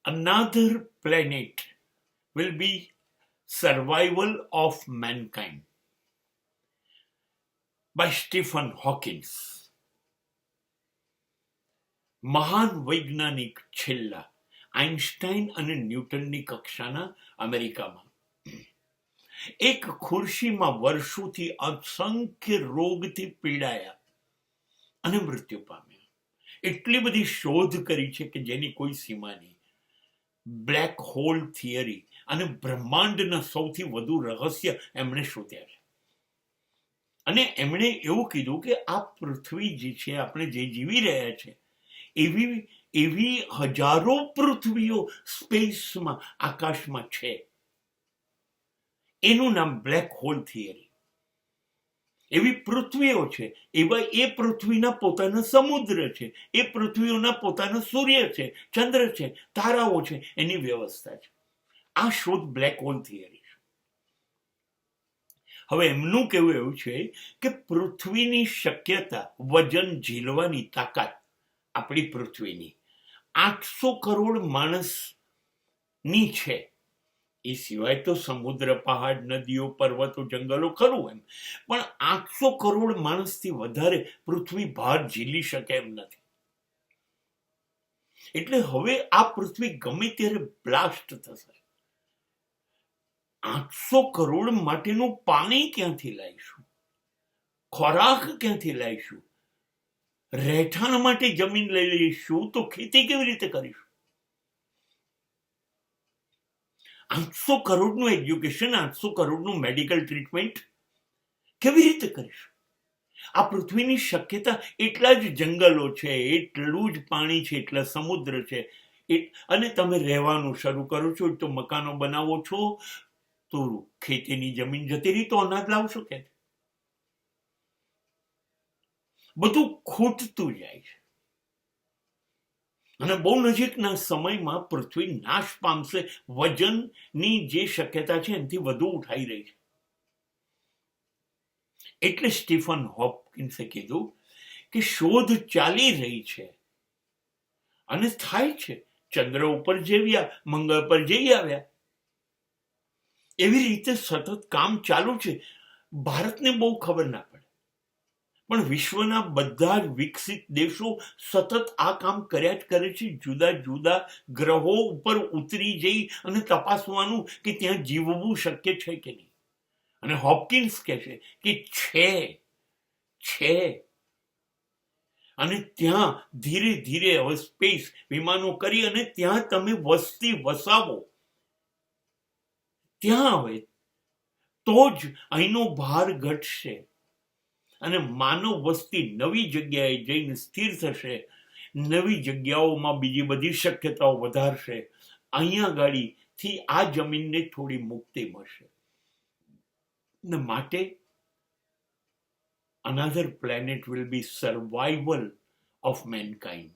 another planet will be survival of mankind by Stephen Hawking. મહાન વૈજ્ઞાનિક છેલ્લા Einstein અને ન્યૂટનની કક્ષાના અમેરિકામાં એક ખુરશીમાં વર્ષોથી અસંખ્ય રોગથી પીડાયા અને મૃત્યુ પામ્યા. એટલી બધી શોધ કરી છે કે જેની કોઈ સીમા નહીં. બ્લેક હોલ થિયરી અને બ્રહ્માંડના સૌથી વધુ રહસ્ય એમણે શોધ્યા છે. અને એમણે એવું કીધું કે આ પૃથ્વી જે છે, આપણે જે જીવી રહ્યા છે, એવી હજારો પૃથ્વીઓ સ્પેસમાં, આકાશમાં છે. એનું નામ બ્લેક હોલ થિયરી. એવી પૃથ્વીઓ છે, એવા એ પૃથ્વીના પોતાના સમુદ્ર છે, એ પૃથ્વીઓના પોતાના સૂર્ય છે, ચંદ્ર છે, તારાઓ છે, એની વ્યવસ્થા છે. આ શોધ બ્લેક હોલ થિયરી છે. હવે એમનું કહેવું એવું છે કે પૃથ્વીની શક્યતા, વજન ઝીલવાની તાકાત આપણી પૃથ્વીની 800 કરોડ માણસની છે. એ સિવાય તો સમુદ્ર, પહાડ, નદીઓ, પર્વતો, જંગલો ખરું એમ, પણ 800 કરોડ માણસથી વધારે પૃથ્વી ભાર ઝીલી શકે એમ નથી. એટલે હવે આ પૃથ્વી ગમે ત્યારે બ્લાસ્ટ થશે. 800 કરોડ માટેનું પાણી ક્યાંથી લાવીશું? ખોરાક ક્યાંથી લાવીશું? રહેઠાણ માટે જમીન લઈ લઈશું તો ખેતી કેવી રીતે કરીશું? 800 કરોડનું એજ્યુકેશન, 800 કરોડનું મેડિકલ ટ્રીટમેન્ટ કેવી રીતે કરીશું? આ પૃથ્વીની શક્યતા એટલા જ જંગલો છે, એટલું જ પાણી છે, એટલા સમુદ્ર છે. અને તમે રહેવાનું શરૂ કરો છો તો મકાનો બનાવો છો તો ખેતીની જમીન જતી રહી તો અનાજ લાવશો કે? બધું ખૂટતું જાય છે. અને બહુ નજીકના સમયમાં પૃથ્વી નાશ પામશે. વજનની જે શક્યતા છે એનાથી વધુ ઉઠાઈ રહી છે. એટલે સ્ટીફન હોપકિન્સે કીધું કે શોધ ચાલી રહી છે અને થાય છે. ચંદ્ર ઉપર જેવ્યા, મંગળ પર જઈ આવ્યા, એવી રીતે સતત કામ ચાલુ છે. ભારતને બહુ ખબર ના પડે, પણ વિશ્વના બધા જ વિકસિત દેશો સતત આ કામ કર્યા જ કરે છે. જુદા જુદા ગ્રહો ઉપર ઉતરી જઈ અને તપાસવાનું કે ત્યાં જીવવું શક્ય છે કે નહીં. અને હોપકિન્સ કહે છે કે છે. અને ત્યાં ધીરે ધીરે હવે સ્પેસ વિમાનો કરી અને ત્યાં તમે વસ્તી વસાવો, ત્યાં હવે તો જ અહીંનો ભાર ઘટશે અને માનવ વસ્તી નવી જગ્યાએ જઈને સ્થિર થશે. નવી જગ્યાઓમાં બીજી બધી શક્યતાઓ વધારશે. અહીંયા ગાડીથી આ જમીનને થોડી મુક્તિ મળશે. ને માટે another planet will be survival of mankind.